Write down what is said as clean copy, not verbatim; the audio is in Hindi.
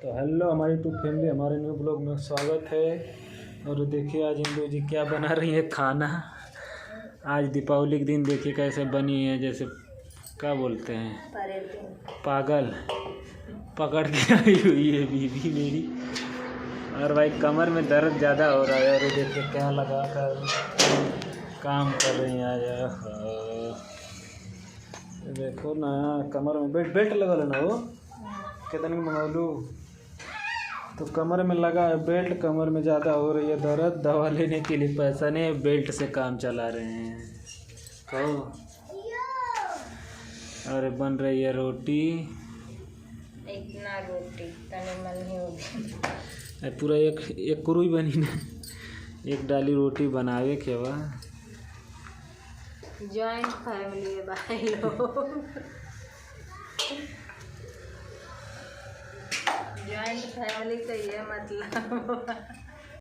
तो हेलो हमारी यूट्यूब फैमिली, हमारे न्यू ब्लॉग में स्वागत है। और देखिए आज इंदू जी क्या बना रही है खाना। आज दीपावली के दिन देखिए कैसे बनी है, जैसे क्या बोलते हैं पागल पकड़ के आई हुई है बीवी मेरी। और भाई कमर में दर्द ज़्यादा हो रहा है। और देखिए क्या लगा कर काम कर रही हैं आज। देखो ना कमर में बेल्ट लगा लो ना, वो कितने मंगोलू तो कमर में लगा है बेल्ट, कमर में ज़्यादा हो रही है दर्द, दवा लेने के लिए पैसा नहीं, बेल्ट से काम चला रहे हैं। कहो अरे बन रही है रोटी, इतना रोटी तने मन ही होगी। पूरा एक कुरुई बनी ना, एक डाली रोटी बनावे के बा। जॉइंट फैमिली है भाई लोग, जॉइंट फैमिली का ये मतलब